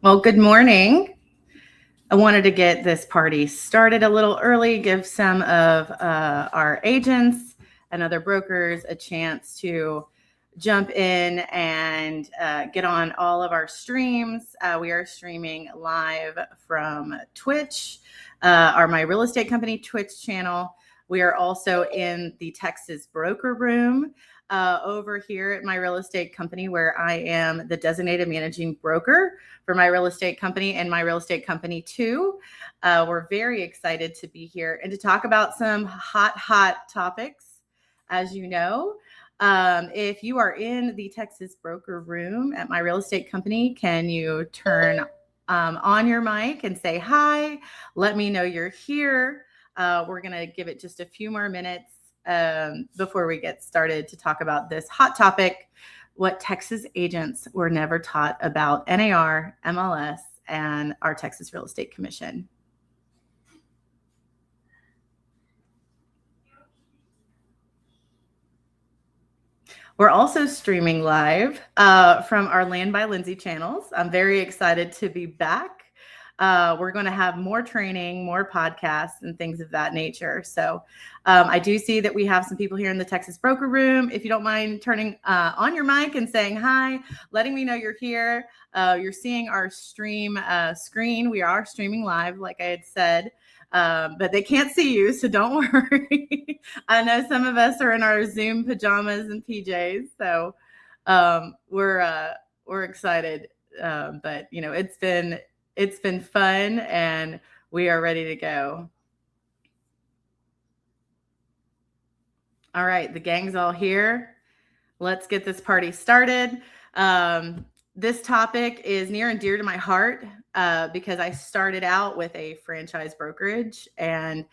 Well, good morning. I wanted to get this party started a little early, give some of our agents and other brokers a chance to jump in and get on all of our streams. We are streaming live from Twitch, our My Real Estate Company Twitch channel. We are also in the Texas Broker Room over here at My Real Estate Company, where I am the designated managing broker for My Real Estate Company and My Real Estate Company 2. We're very excited to be here and to talk about some hot topics. As you know, if you are in the Texas Broker Room at My Real Estate Company, can you turn on your mic and say hi? Let me know you're here. We're going to give it just a few more minutes before we get started to talk about this hot topic, what Texas agents were never taught about NAR, MLS, and our Texas Real Estate Commission. We're also streaming live from our Land by Lindsay channels. I'm very excited to be back. We're going to have more training, more podcasts, and things of that nature. So I do see that we have some people here in the Texas Broker Room. If you don't mind turning on your mic and saying hi, letting me know you're here. You're seeing our stream screen. We are streaming live, like I had said. But they can't see you, so don't worry. I know some of us are in our Zoom pajamas and PJs, so we're excited. But you know, it's been fun, and we are ready to go. All right, the gang's all here. Let's get this party started. This topic is near and dear to my heart because I started out with a franchise brokerage and,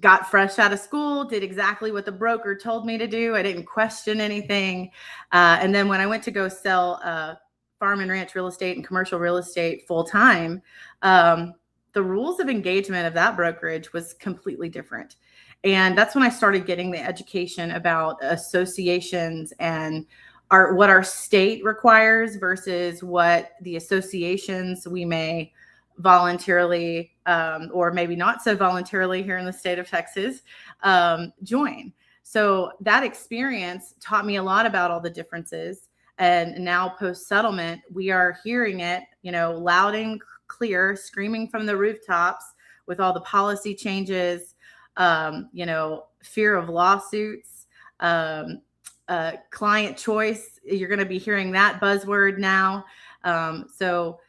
got fresh out of school, did exactly what the broker told me to do. I didn't question anything. And then when I went to go sell farm and ranch real estate and commercial real estate full time, the rules of engagement of that brokerage was completely different. And that's when I started getting the education about associations and what our state requires versus what the associations we may voluntarily or maybe not so voluntarily here in the state of Texas join. So that experience taught me a lot about all the differences. And now post-settlement, we are hearing it, loud and clear, screaming from the rooftops with all the policy changes, fear of lawsuits, client choice. You're going to be hearing that buzzword now. So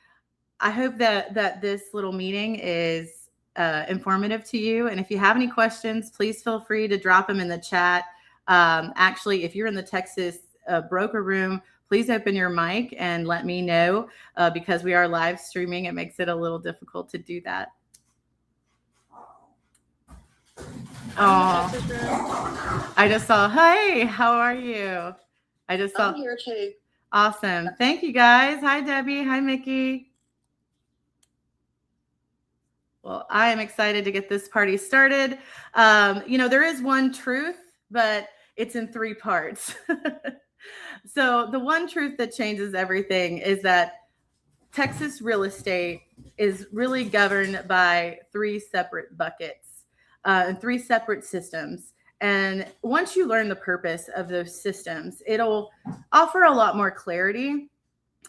I hope that this little meeting is informative to you. And if you have any questions, please feel free to drop them in the chat. Actually, if you're in the Texas Broker Room, please open your mic and let me know because we are live streaming. It makes it a little difficult to do that. Oh, I just saw, hey, how are you? I'm here too. Awesome. Thank you guys. Hi, Debbie. Hi, Mickey. Well, I am excited to get this party started. There is one truth, but it's in three parts. So the one truth that changes everything is that Texas real estate is really governed by three separate buckets and three separate systems. And once you learn the purpose of those systems, it'll offer a lot more clarity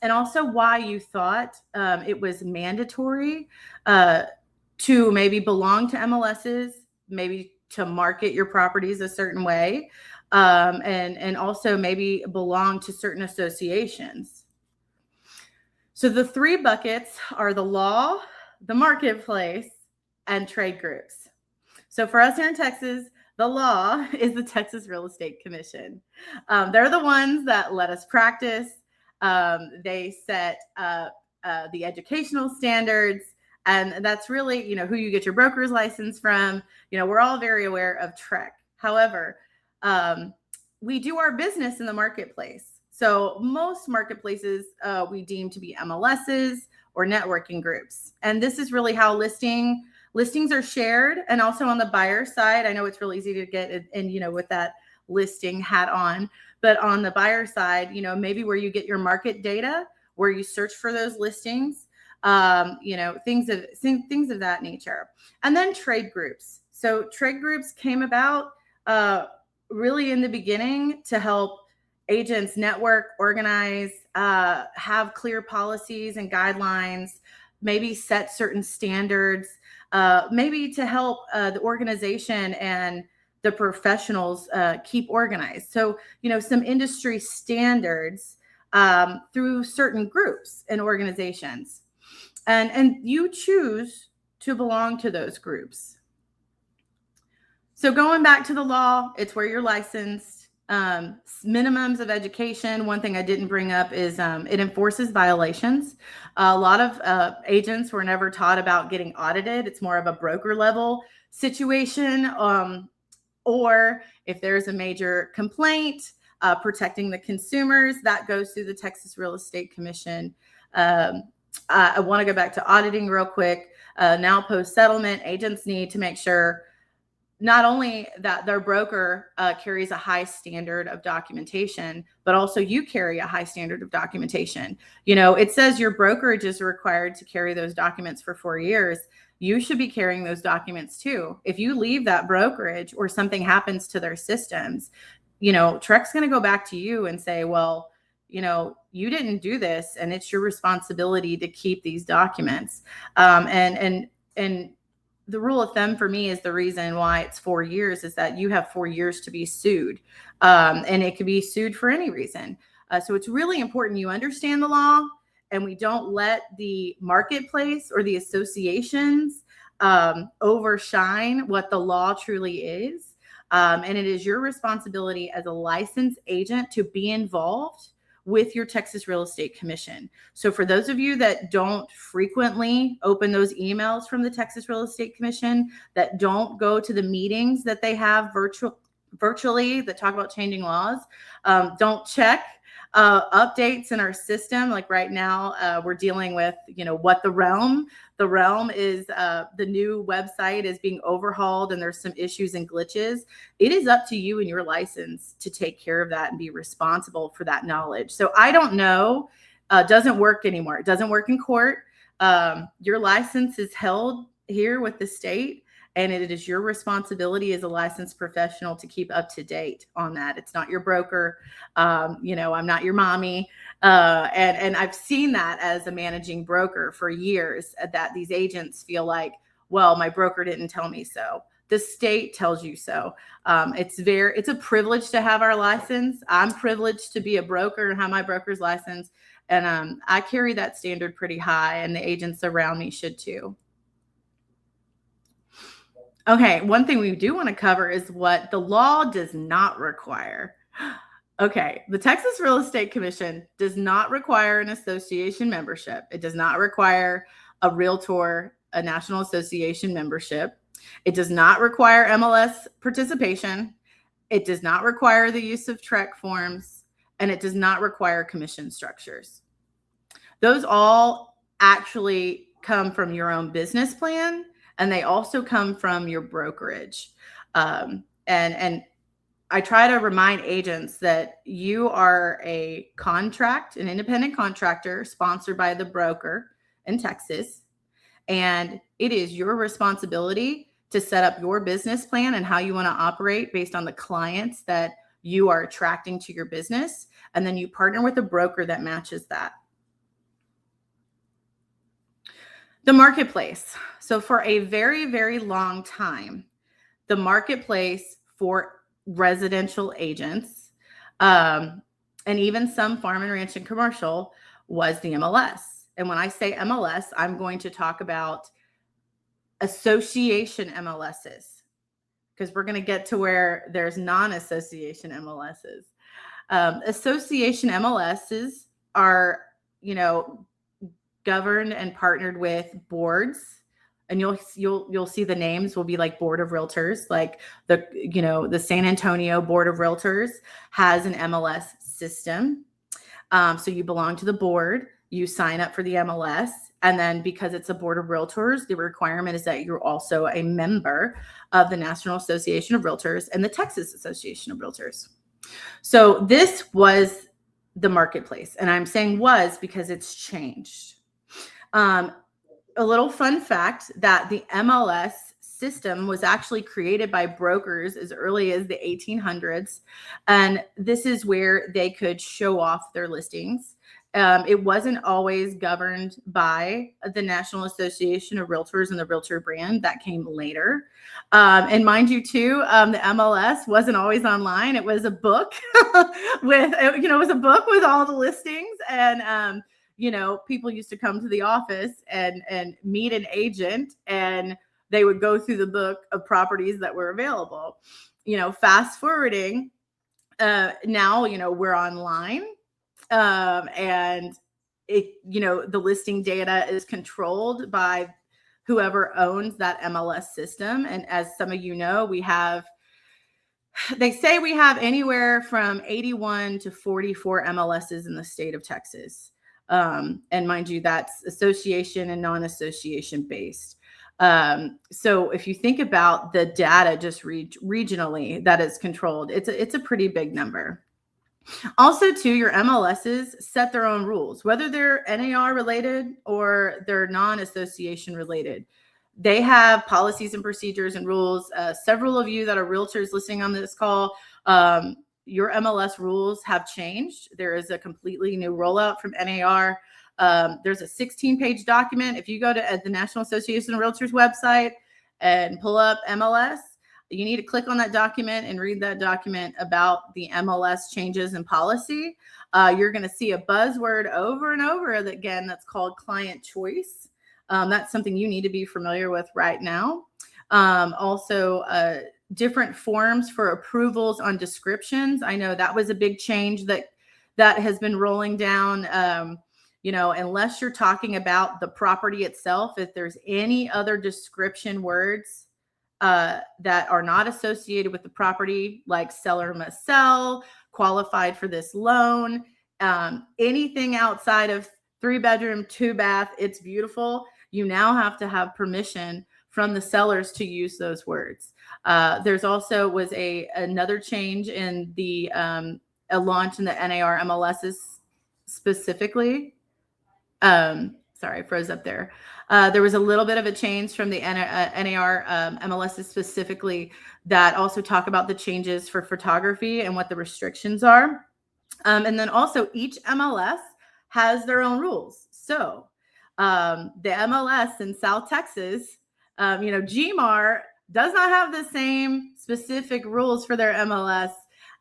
and also why you thought it was mandatory to maybe belong to MLSs, maybe to market your properties a certain way, and also maybe belong to certain associations. So the three buckets are the law, the marketplace, and trade groups. So for us here in Texas, the law is the Texas Real Estate Commission. They're the ones that let us practice. They set the educational standards, and that's really, who you get your broker's license from. We're all very aware of TREC. However, we do our business in the marketplace. So most marketplaces we deem to be MLSs or networking groups. And this is really how listings are shared. And also on the buyer side, I know it's real easy to get in, with that listing hat on, but on the buyer side, maybe where you get your market data where you search for those listings, things of that nature. And then trade groups. So trade groups came about really in the beginning to help agents network, organize, have clear policies and guidelines, maybe set certain standards, maybe to help the organization and the professionals keep organized. So, some industry standards through certain groups and organizations. And you choose to belong to those groups. So going back to the law, it's where you're licensed. Minimums of education. One thing I didn't bring up is it enforces violations. A lot of agents were never taught about getting audited. It's more of a broker level situation. Or if there's a major complaint, protecting the consumers, that goes through the Texas Real Estate Commission. I want to go back to auditing real quick. Now post-settlement, agents need to make sure not only that their broker carries a high standard of documentation, but also you carry a high standard of documentation. It says your brokerage is required to carry those documents for 4 years. You should be carrying those documents too. If you leave that brokerage or something happens to their systems, TREC's going to go back to you and say, well, you didn't do this, and it's your responsibility to keep these documents. And the rule of thumb for me is the reason why it's 4 years is that you have 4 years to be sued. And it could be sued for any reason. So it's really important you understand the law, and we don't let the marketplace or the associations overshine what the law truly is. And it is your responsibility as a licensed agent to be involved with your Texas Real Estate Commission. So for those of you that don't frequently open those emails from the Texas Real Estate Commission, that don't go to the meetings that they have virtually that talk about changing laws, don't check updates in our system. Like right now, we're dealing with, what the realm is, the new website is being overhauled and there's some issues and glitches. It is up to you and your license to take care of that and be responsible for that knowledge. So I don't know, doesn't work anymore. It doesn't work in court. Your license is held here with the state, and it is your responsibility as a licensed professional to keep up to date on that. It's not your broker. I'm not your mommy. And I've seen that as a managing broker for years, that these agents feel like, well, my broker didn't tell me so. The state tells you so. It's a privilege to have our license. I'm privileged to be a broker and have my broker's license. And I carry that standard pretty high, and the agents around me should too. Okay, one thing we do want to cover is what the law does not require. Okay, the Texas Real Estate Commission does not require an association membership. It does not require a realtor, a National Association membership. It does not require MLS participation. It does not require the use of TREC forms, and it does not require commission structures. Those all actually come from your own business plan, and they also come from your brokerage. And I try to remind agents that you are an independent contractor sponsored by the broker in Texas. And it is your responsibility to set up your business plan and how you want to operate based on the clients that you are attracting to your business. And then you partner with a broker that matches that. The marketplace. So for a very, very long time, the marketplace for residential agents, and even some farm and ranch and commercial, was the MLS. And when I say MLS, I'm going to talk about association MLSs, because we're going to get to where there's non-association MLSs. Association MLSs are, governed and partnered with boards, and you'll see the names will be like Board of Realtors, like the San Antonio Board of Realtors has an MLS system. So you belong to the board, you sign up for the MLS, and then because it's a Board of Realtors, the requirement is that you're also a member of the National Association of Realtors and the Texas Association of Realtors. So this was the marketplace. And I'm saying was because it's changed. A little fun fact that the MLS system was actually created by brokers as early as the 1800s. And this is where they could show off their listings. It wasn't always governed by the National Association of Realtors and the Realtor brand. That came later. And mind you, too, the MLS wasn't always online. It was a book it was a book with all the listings. And people used to come to the office and meet an agent, and they would go through the book of properties that were available. Fast forwarding, now, we're online, and the listing data is controlled by whoever owns that MLS system. And as some of they say we have anywhere from 81 to 44 MLSs in the state of Texas. And mind you, that's association and non-association based. So if you think about the data just regionally that is controlled, it's a pretty big number. Also, too, your MLSs set their own rules, whether they're NAR related or they're non-association related. They have policies and procedures and rules. Several of you that are realtors listening on this call, your MLS rules have changed. There is a completely new rollout from NAR. There's a 16-page document. If you go to the National Association of Realtors website and pull up MLS, you need to click on that document and read that document about the MLS changes in policy. You're going to see a buzzword over and over again that's called client choice. That's something you need to be familiar with right now. Also, different forms for approvals on descriptions. I know that was a big change that has been rolling down. Unless you're talking about the property itself, if there's any other description words that are not associated with the property, like seller must sell, qualified for this loan, anything outside of 3-bedroom, 2-bath, it's beautiful, you now have to have permission from the sellers to use those words. There's also was another change in the a launch in the NAR MLSs specifically. Sorry, I froze up there. There was a little bit of a change from the NAR MLSs specifically that also talk about the changes for photography and what the restrictions are. And then also each MLS has their own rules. So the MLS in South Texas, GMAR does not have the same specific rules for their MLS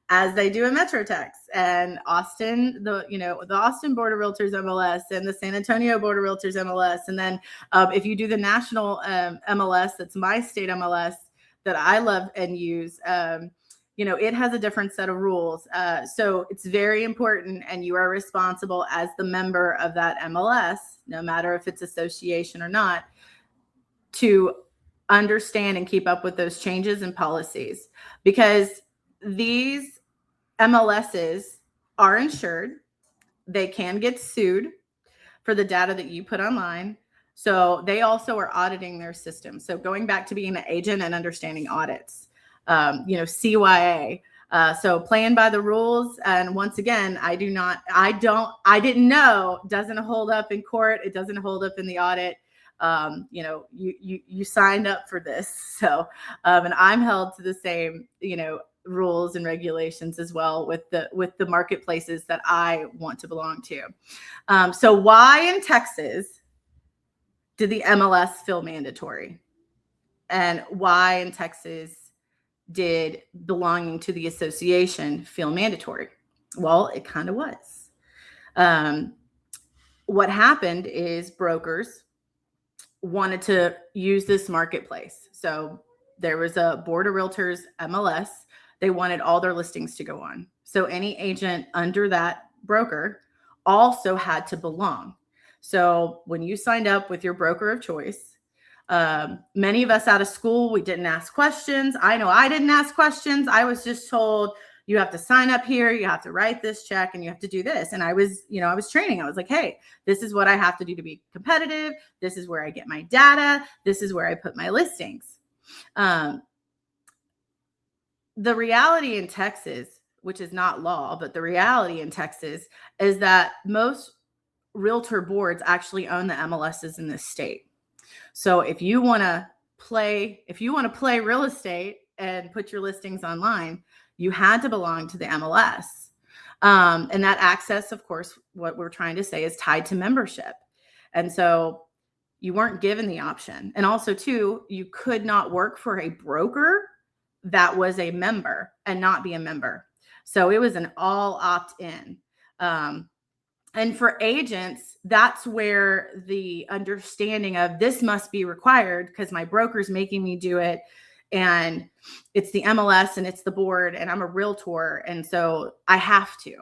as they do in MetroTex and Austin, the Austin Board of Realtors MLS and the San Antonio Board of Realtors MLS. And then if you do the national MLS, that's my state MLS that I love and use, it has a different set of rules. So it's very important, and you are responsible as the member of that MLS, no matter if it's association or not, to understand and keep up with those changes and policies, because these MLSs are insured. They can get sued for the data that you put online. So they also are auditing their system. So going back to being an agent and understanding audits, CYA. So playing by the rules. And once again, I didn't know, doesn't hold up in court. It doesn't hold up in the audit. You signed up for this. So, and I'm held to the same, rules and regulations as well with the marketplaces that I want to belong to. So why in Texas did the MLS feel mandatory? And why in Texas did belonging to the association feel mandatory? Well, it kind of was. What happened is brokers wanted to use this marketplace. So there was a Board of Realtors MLS. They wanted all their listings to go on. So any agent under that broker also had to belong. So when you signed up with your broker of choice, many of us out of school, we didn't ask questions. I know I didn't ask questions. I was just told, you have to sign up here, you have to write this check, and you have to do this. And I was training. I was like, hey, this is what I have to do to be competitive. This is where I get my data. This is where I put my listings. The reality in Texas which is not law, but the reality in Texas is that most realtor boards actually own the MLSs in this state. So if you want to play real estate and put your listings online, you had to belong to the MLS. And that access, of course, what we're trying to say is tied to membership. And so you weren't given the option. And also, too, you could not work for a broker that was a member and not be a member. So it was an all opt-in. And for agents, that's where the understanding of this must be required because my broker's making me do it. And it's the MLS and it's the board and I'm a realtor. And so I have to.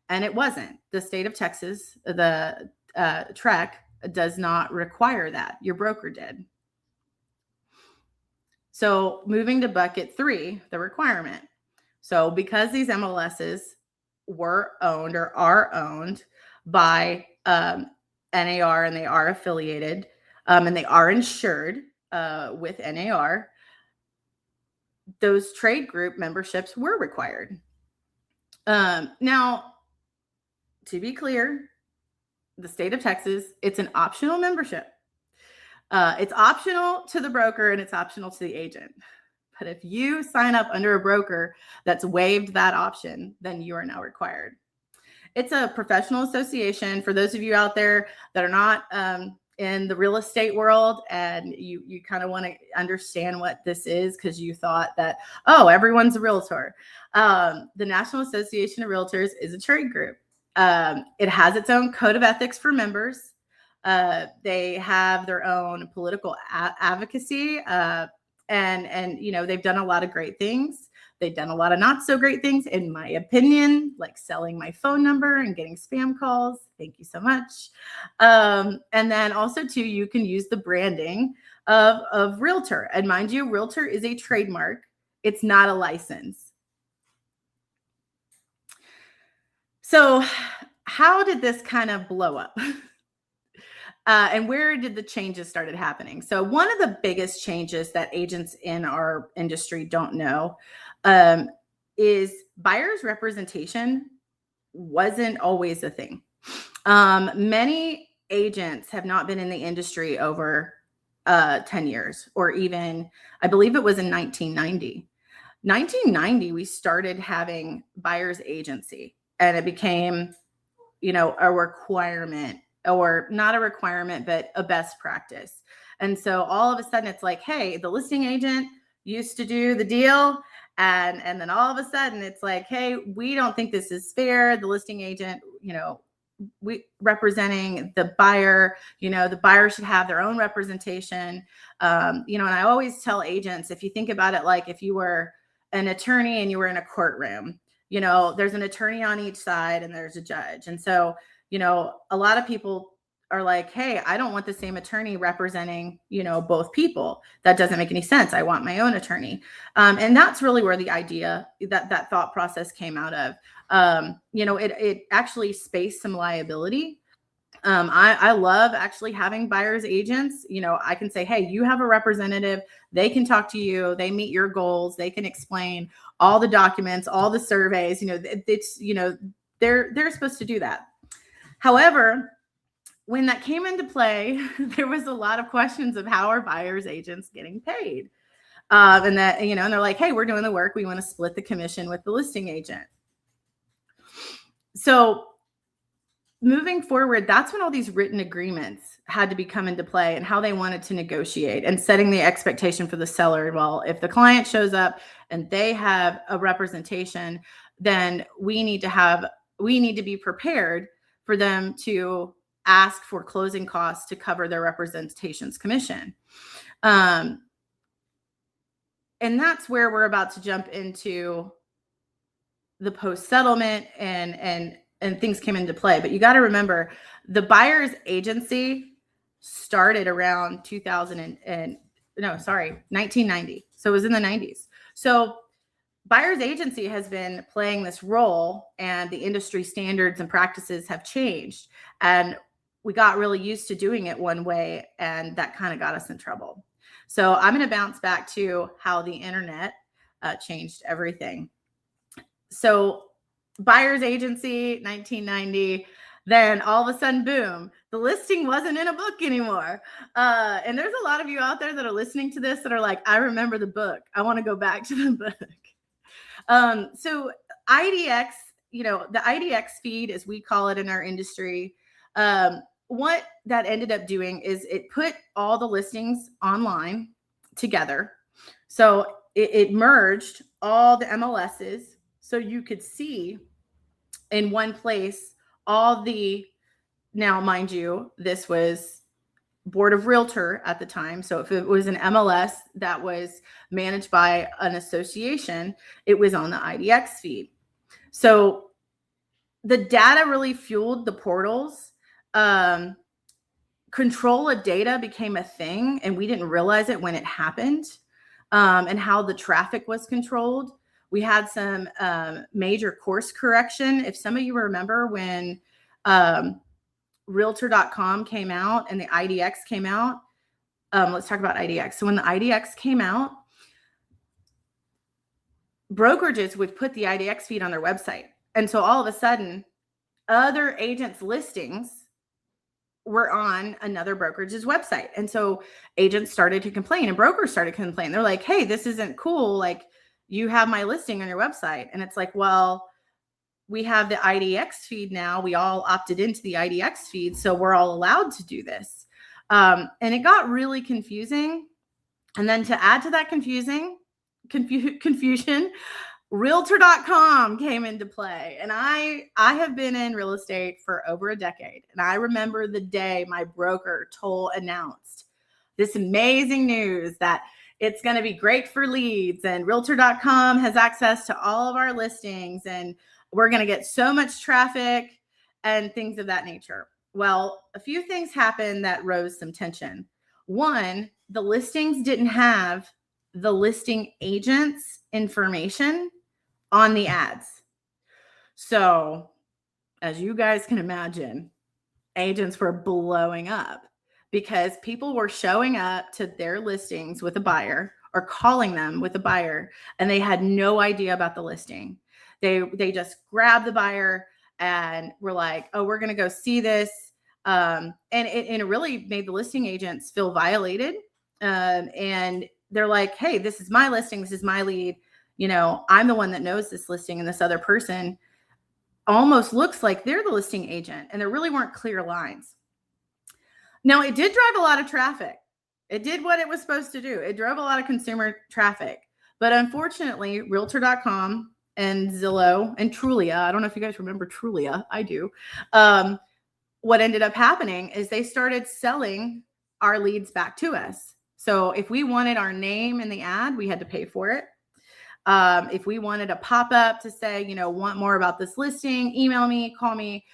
And it wasn't. The state of Texas, the TREC does not require that. Your broker did. So moving to bucket 3, the requirement. So because these MLSs were owned or are owned by NAR and they are affiliated and they are insured with NAR, those trade group memberships were required. Now, to be clear, the state of Texas, it's an optional membership. It's optional to the broker and it's optional to the agent. But if you sign up under a broker that's waived that option, then you are now required. It's a professional association. For those of you out there that are not in the real estate world and you kind of want to understand what this is because you thought that, oh, everyone's a realtor. The National Association of Realtors is a trade group. It has its own code of ethics for members. They have their own political advocacy, and you know, they've done a lot of great things. They've done a lot of not so great things, in my opinion, like selling my phone number and getting spam calls. Thank you so much. And then also too, you can use the branding of realtor. And mind you, realtor is a trademark. It's not a license. So how did this kind of blow up? And where did the changes started happening? So one of the biggest changes that agents in our industry don't know is buyer's representation wasn't always a thing. Many agents have not been in the industry over 10 years, or even, I believe it was in 1990. 1990, we started having buyer's agency, and it became, you know, a requirement, or not a requirement, but a best practice. And so all of a sudden it's like, hey, the listing agent used to do the deal. And then all of a sudden it's like, hey, we don't think this is fair. The listing agent, you know, we representing the buyer, you know, the buyer should have their own representation. You know, and I always tell agents, if you think about it, like if you were an attorney and you were in a courtroom, you know, there's an attorney on each side and there's a judge. And so, you know, a lot of people are like, hey, I don't want the same attorney representing, you know, both people. That doesn't make any sense. I want my own attorney. And that's really where the idea, that thought process came out of. You know, it actually spaced some liability. I love actually having buyer's agents. You know, I can say, hey, you have a representative. They can talk to you. They meet your goals. They can explain all the documents, all the surveys. You know, it's, you know, they're supposed to do that. However, when that came into play, there was a lot of questions of how are buyer's agents getting paid? And that, you know, and they're like, hey, we're doing the work. We want to split the commission with the listing agent. So moving forward, that's when all these written agreements had to be come into play and how they wanted to negotiate and setting the expectation for the seller. Well, if the client shows up and they have a representation, then we need to be prepared for them to ask for closing costs to cover their representation's commission. And that's where we're about to jump into the post-settlement and things came into play. But you got to remember, the buyer's agency started around 1990. So it was in the 90s. So buyer's agency has been playing this role, and the industry standards and practices have changed. And we got really used to doing it one way, and that kind of got us in trouble. So I'm going to bounce back to how the internet changed everything. So Buyer's agency, 1990. Then all of a sudden, boom, the listing wasn't in a book anymore. And there's a lot of you out there that are listening to this that are like, I remember the book. I want to go back to the book. So IDX, the IDX feed, as we call it in our industry, what that ended up doing is it put all the listings online together. So it merged all the MLSs so you could see in one place all the, now mind you, this was Board of Realtor at the time. So if it was an MLS that was managed by an association, it was on the IDX feed. So the data really fueled the portals. Control of data became a thing, and we didn't realize it when it happened, and how the traffic was controlled. We had some major course correction. If some of you remember when Realtor.com came out and the IDX came out, let's talk about IDX. So when the IDX came out, brokerages would put the IDX feed on their website. And so all of a sudden, other agents' listings were on another brokerage's website. And so agents started to complain and brokers started to complain. They're like, hey, this isn't cool. Like, you have my listing on your website. And it's like, well, we have the IDX feed now. We all opted into the IDX feed, so we're all allowed to do this. And it got really confusing. And then to add to that confusion, Realtor.com came into play. And I have been in real estate for over a decade. And I remember the day my broker announced this amazing news that it's going to be great for leads, and Realtor.com has access to all of our listings, and we're going to get so much traffic and things of that nature. Well, a few things happened that rose some tension. One, the listings didn't have the listing agent's information on the ads. So, as you guys can imagine, agents were blowing up because people were showing up to their listings with a buyer or calling them with a buyer, and they had no idea about the listing. They just grabbed the buyer and were like, oh, we're going to go see this. And it really made the listing agents feel violated. And they're like, hey, this is my listing. This is my lead. I'm the one that knows this listing, and this other person almost looks like they're the listing agent, and there really weren't clear lines. Now, it did drive a lot of traffic. It did what it was supposed to do. It drove a lot of consumer traffic. But unfortunately, Realtor.com and Zillow and Trulia, I don't know if you guys remember Trulia, I do. What ended up happening is they started selling our leads back to us. So if we wanted our name in the ad, we had to pay for it. If we wanted a pop-up to say, want more about this listing, email me, call me.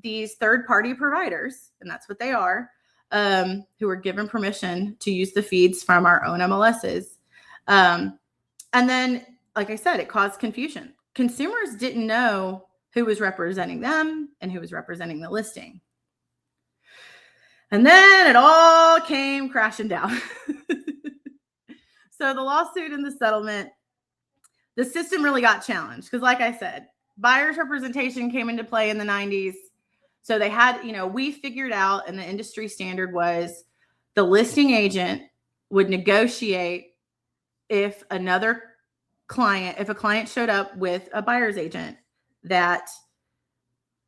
These third-party providers, and that's what they are, who were given permission to use the feeds from our own MLSs. And then, like I said, it caused confusion. Consumers didn't know who was representing them and who was representing the listing. And then it all came crashing down. So the lawsuit and the settlement, the system really got challenged because, like I said, buyer's representation came into play in the 90s. So they had, we figured out, and the industry standard was the listing agent would negotiate if a client showed up with a buyer's agent, that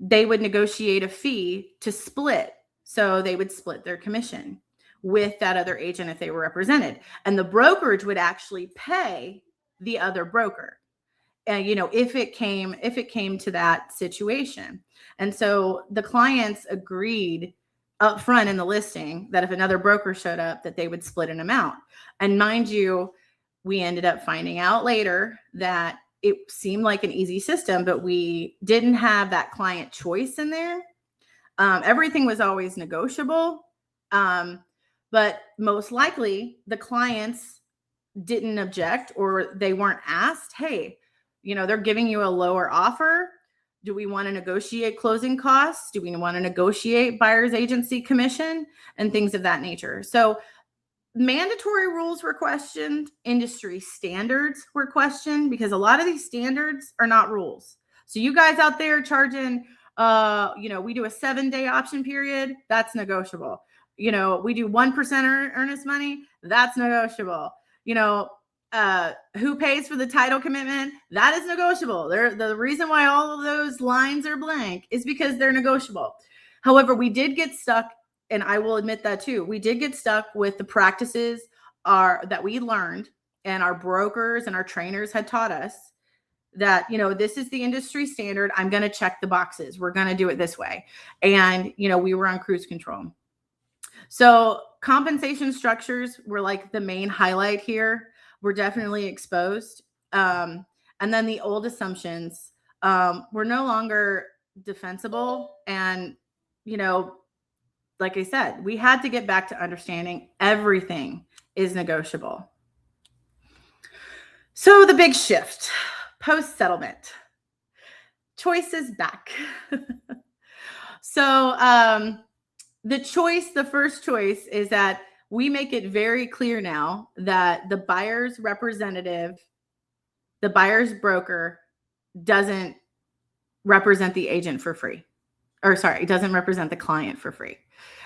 they would negotiate a fee to split. So they would split their commission with that other agent if they were represented. And the brokerage would actually pay the other broker. If it came to that situation. And so the clients agreed up front in the listing that if another broker showed up, that they would split an amount. And mind you, we ended up finding out later that it seemed like an easy system, but we didn't have that client choice in there. Everything was always negotiable. But most likely the clients didn't object, or they weren't asked, hey, they're giving you a lower offer. Do we want to negotiate closing costs? Do we want to negotiate buyer's agency commission and things of that nature? So mandatory rules were questioned. Industry standards were questioned because a lot of these standards are not rules. So you guys out there charging, we do a 7-day option period. That's negotiable. We do 1% earnest money. That's negotiable. Who pays for the title commitment? That is negotiable. The reason why all of those lines are blank is because they're negotiable. However, we did get stuck, and I will admit that too. We did get stuck with the practices that we learned and our brokers and our trainers had taught us that, this is the industry standard. I'm going to check the boxes. We're going to do it this way. And, we were on cruise control. So compensation structures were like the main highlight here. We're definitely exposed. And then the old assumptions were no longer defensible. And, like I said, we had to get back to understanding everything is negotiable. So the big shift, post-settlement, choice is back. So the first choice is that we make it very clear now that the buyer's representative, the buyer's broker, doesn't represent the agent for free. It doesn't represent the client for free.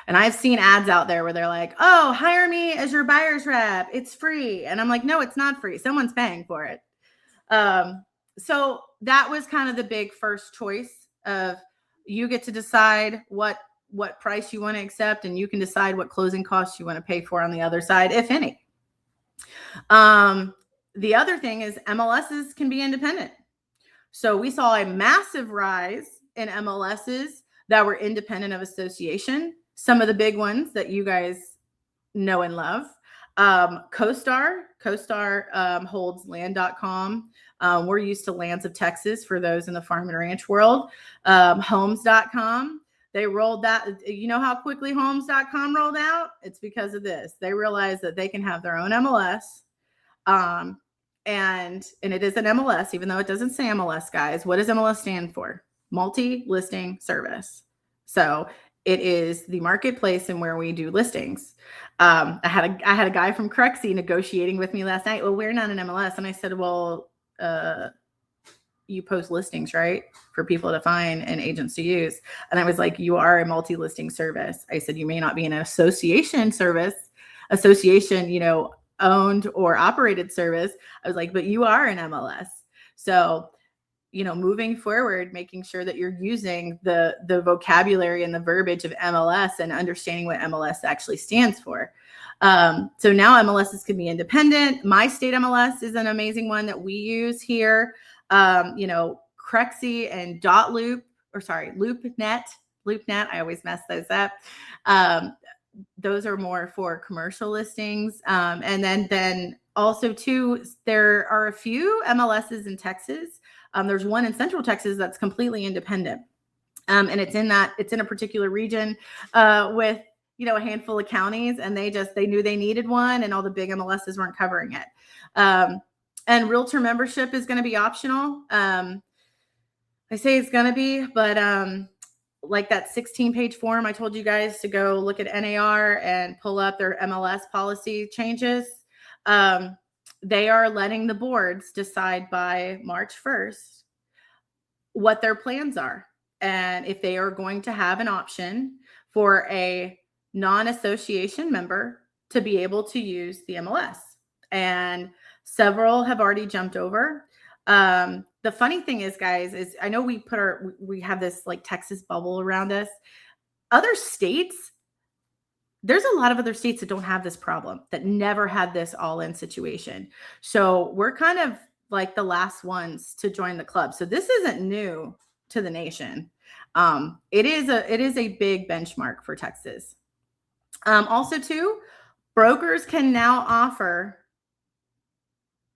And I've seen ads out there where they're like, oh, hire me as your buyer's rep. It's free. And I'm like, no, it's not free. Someone's paying for it. So that was kind of the big first choice of you get to decide what price you want to accept, and you can decide what closing costs you want to pay for on the other side, if any. The other thing is MLSs can be independent. So we saw a massive rise in MLSs that were independent of association. Some of the big ones that you guys know and love. CoStar holds land.com. We're used to Lands of Texas for those in the farm and ranch world. Homes.com. They rolled that. You know how quickly homes.com rolled out? It's because of this. They realized that they can have their own MLS. And it is an MLS, even though it doesn't say MLS, guys. What does MLS stand for? Multi-listing service. So it is the marketplace and where we do listings. I had a guy from TREC negotiating with me last night. Well, we're not an MLS. And I said, well, you post listings, right? For people to find and agents to use. And I was like, you are a multi-listing service. I said, you may not be an association, owned or operated service. I was like, but you are an MLS. So, moving forward, making sure that you're using the vocabulary and the verbiage of MLS and understanding what MLS actually stands for. So now MLSs can be independent. My state MLS is an amazing one that we use here. Crexy and LoopNet. I always mess those up. Those are more for commercial listings. And then also too, there are a few MLSs in Texas. There's one in Central Texas that's completely independent. And it's in a particular region with, a handful of counties, and they knew they needed one, and all the big MLSs weren't covering it. And realtor membership is going to be optional. I say it's going to be, but like that 16-page form I told you guys to go look at NAR and pull up their MLS policy changes. They are letting the boards decide by March 1st what their plans are, and if they are going to have an option for a non-association member to be able to use the MLS. And several have already jumped over. The funny thing is, guys, is I know we have this like Texas bubble around us. Other states, there's a lot of other states that don't have this problem, that never had this all-in situation. So we're kind of like the last ones to join the club. So this isn't new to the nation. It is a big benchmark for Texas. Also too, brokers can now offer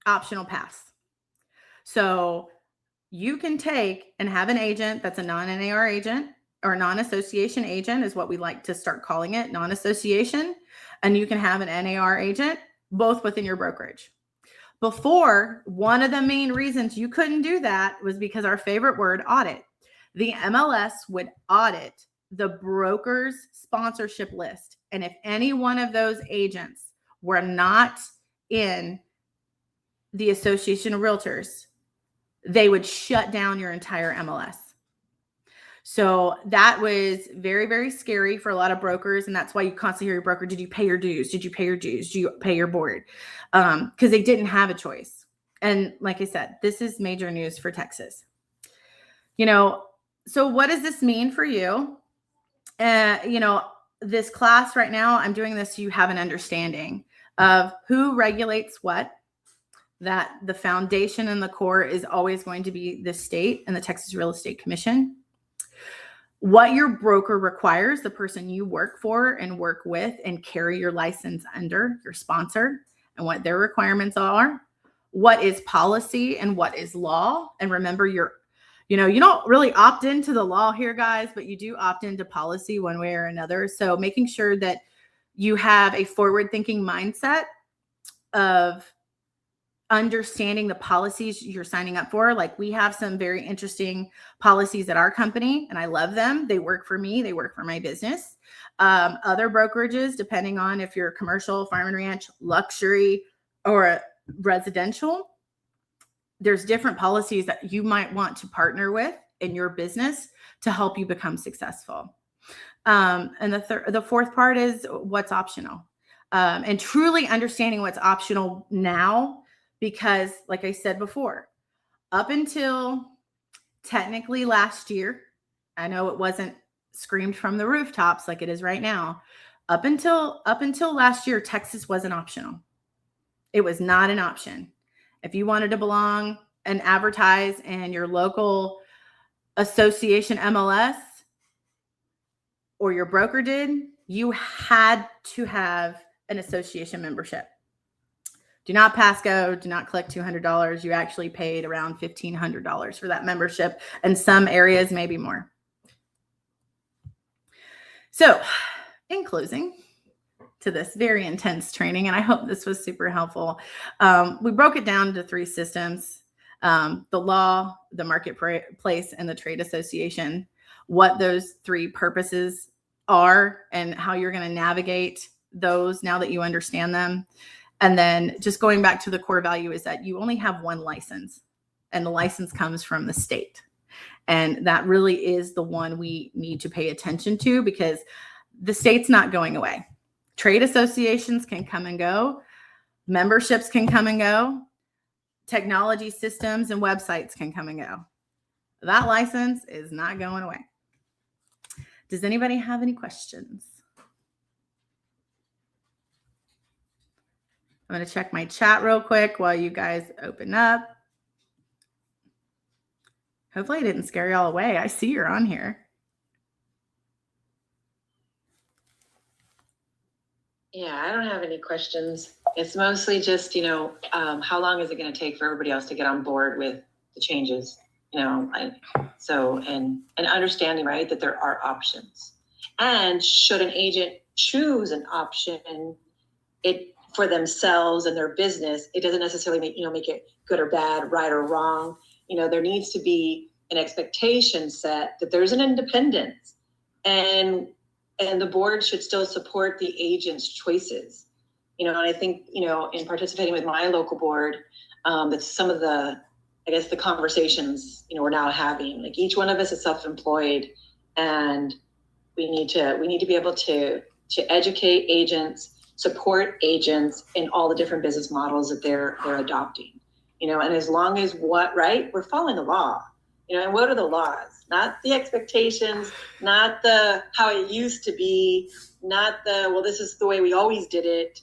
optional pass. So you can take and have an agent that's a non-NAR agent, or non-association agent is what we like to start calling it, non-association. And you can have an NAR agent, both within your brokerage. Before, one of the main reasons you couldn't do that was because our favorite word, audit. The MLS would audit the broker's sponsorship list. And if any one of those agents were not in the Association of Realtors, they would shut down your entire MLS. So that was very, very scary for a lot of brokers. And that's why you constantly hear your broker, did you pay your dues? Did you pay your dues? Do you pay your board? Because they didn't have a choice. And like I said, this is major news for Texas. So what does this mean for you? This class right now, I'm doing this so you have an understanding of who regulates what, that the foundation and the core is always going to be the state and the Texas Real Estate Commission. What your broker requires, the person you work for and work with and carry your license under, your sponsor, and what their requirements are. What is policy and what is law? And remember, you don't really opt into the law here, guys, but you do opt into policy one way or another. So making sure that you have a forward-thinking mindset of understanding the policies you're signing up for. Like, we have some very interesting policies at our company, and I love them. They work for me. They work for my business. Other brokerages, depending on if you're commercial, farm and ranch, luxury, or residential, there's different policies that you might want to partner with in your business to help you become successful. And the fourth part is what's optional, and truly understanding what's optional now. Because like I said before, up until technically last year, I know it wasn't screamed from the rooftops like it is right now. Up until last year, Texas wasn't optional. It was not an option. If you wanted to belong and advertise in your local association MLS, or your broker did, you had to have an association membership. Do not pass go. Do not collect $200. You actually paid around $1,500 for that membership, and some areas maybe more. So in closing to this very intense training, and I hope this was super helpful, we broke it down into 3 systems: the law, the marketplace, and the trade association, what those 3 purposes are and how you're going to navigate those now that you understand them. And then just going back to the core value is that you only have one license, and the license comes from the state. And that really is the one we need to pay attention to, because the state's not going away. Trade associations can come and go. Memberships can come and go. Technology systems and websites can come and go. That license is not going away. Does anybody have any questions? I'm going to check my chat real quick while you guys open up. Hopefully I didn't scare y'all away. I see you're on here. Yeah, I don't have any questions. It's mostly just, how long is it going to take for everybody else to get on board with the changes? And understanding, right, that there are options. And should an agent choose an option, for themselves and their business, it doesn't necessarily make it good or bad, right or wrong. There needs to be an expectation set that there's an independence, and the board should still support the agent's choices. And I think, in participating with my local board, that's some of the conversations, we're now having. Like, each one of us is self-employed, and we need to be able to educate agents, support agents in all the different business models that they're adopting, and as long as we're following the law, and what are the laws, not the expectations, not the how it used to be, not this is the way we always did it.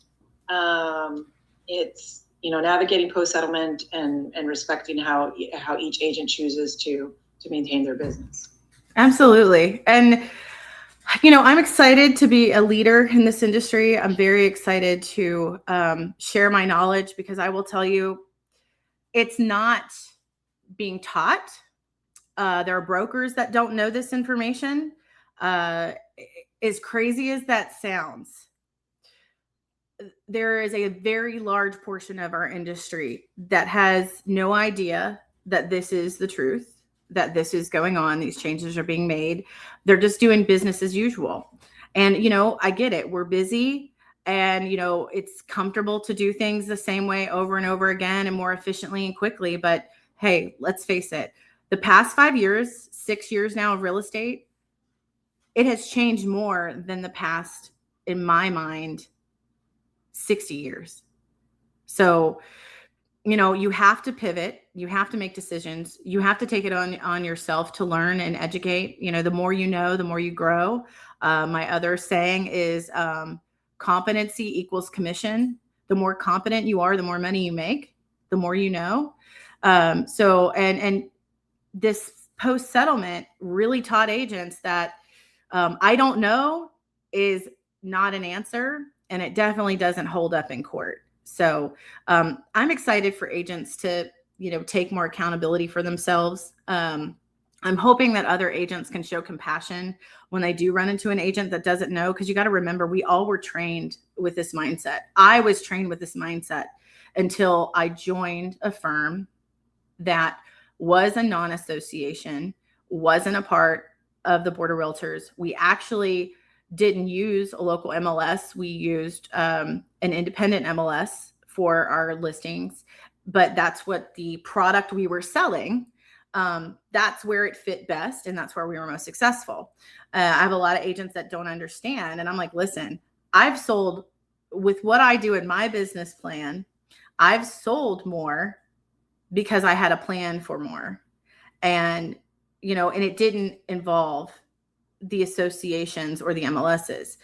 It's, navigating post-settlement and respecting how each agent chooses to maintain their business. Absolutely. And I'm excited to be a leader in this industry. I'm very excited to share my knowledge, because I will tell you, it's not being taught. There are brokers that don't know this information. As crazy as that sounds, there is a very large portion of our industry that has no idea that this is the truth, that this is going on. These changes are being made. They're just doing business as usual. And, I get it. We're busy, and, it's comfortable to do things the same way over and over again and more efficiently and quickly. But hey, let's face it, the past 5 years, 6 years now of real estate, it has changed more than the past, in my mind, 60 years. So, you have to pivot, you have to make decisions, you have to take it on yourself to learn and educate. The more you know, the more you grow. My other saying is competency equals commission. The more competent you are, the more money you make, the more you know. And this post settlement really taught agents that I don't know is not an answer, and it definitely doesn't hold up in court. So I'm excited for agents to, take more accountability for themselves. I'm hoping that other agents can show compassion when they do run into an agent that doesn't know, because you got to remember, we all were trained with this mindset. I was trained with this mindset until I joined a firm that was a non-association, wasn't a part of the Board of Realtors. We actually didn't use a local MLS. We used an independent MLS for our listings, but that's what the product we were selling. That's where it fit best, and that's where we were most successful. I have a lot of agents that don't understand, and I'm like, listen, I've sold with what I do in my business plan. I've sold more because I had a plan for more, and and it didn't involve the associations or the MLSs.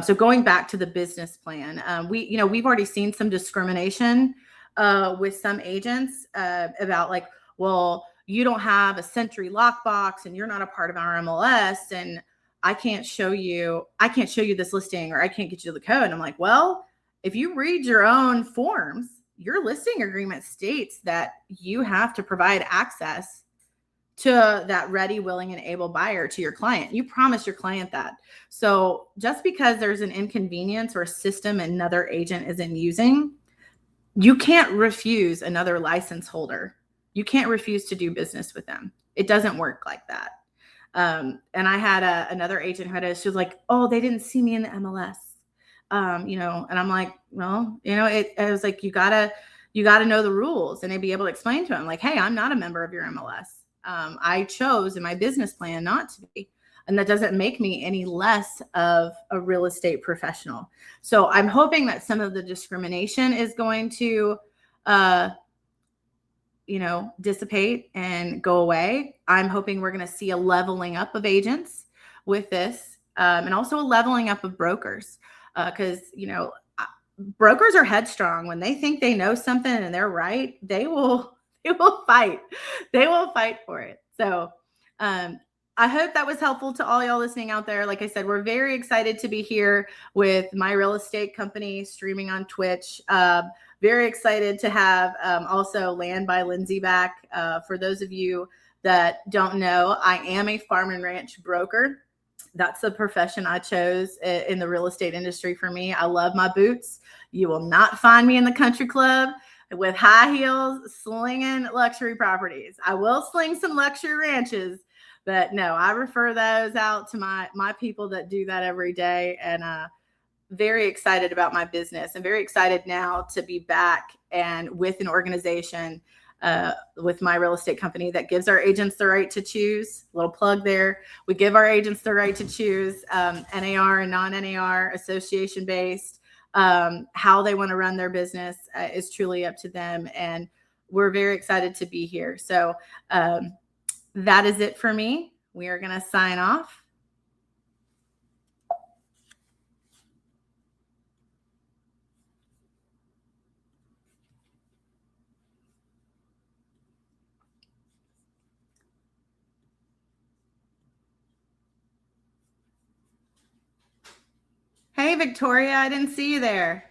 So going back to the business plan, we've already seen some discrimination with some agents about like, well, you don't have a Century lockbox and you're not a part of our MLS, and I can't show you this listing, or I can't get you the code. And I'm like, well, if you read your own forms, your listing agreement states that you have to provide access to that ready, willing, and able buyer to your client. You promise your client that. So just because there's an inconvenience or a system another agent isn't using, you can't refuse another license holder. You can't refuse to do business with them. It doesn't work like that. And I had another agent who she was like, oh, they didn't see me in the MLS. And I'm like, well, it was like, you gotta know the rules, and they'd be able to explain to him like, hey, I'm not a member of your MLS. I chose in my business plan not to be, and that doesn't make me any less of a real estate professional. So I'm hoping that some of the discrimination is going to, dissipate and go away. I'm hoping we're going to see a leveling up of agents with this, and also a leveling up of brokers, because, brokers are headstrong. When they think they know something and they're right, they will fight. They will fight for it. So I hope that was helpful to all y'all listening out there. Like I said, we're very excited to be here with my real estate company streaming on Twitch. Very excited to have also Land by Lindsay back. For those of you that don't know, I am a farm and ranch broker. That's the profession I chose in the real estate industry for me. I love my boots. You will not find me in the country club with high heels slinging luxury properties. I will sling some luxury ranches, but no, I refer those out to my people that do that every day. And very excited about my business, and very excited now to be back and with an organization with my real estate company that gives our agents the right to choose. Little plug there. We give our agents the right to choose NAR and non-NAR, association based. How they want to run their business is truly up to them. And we're very excited to be here. So that is it for me. We are going to sign off. Hey, Victoria, I didn't see you there.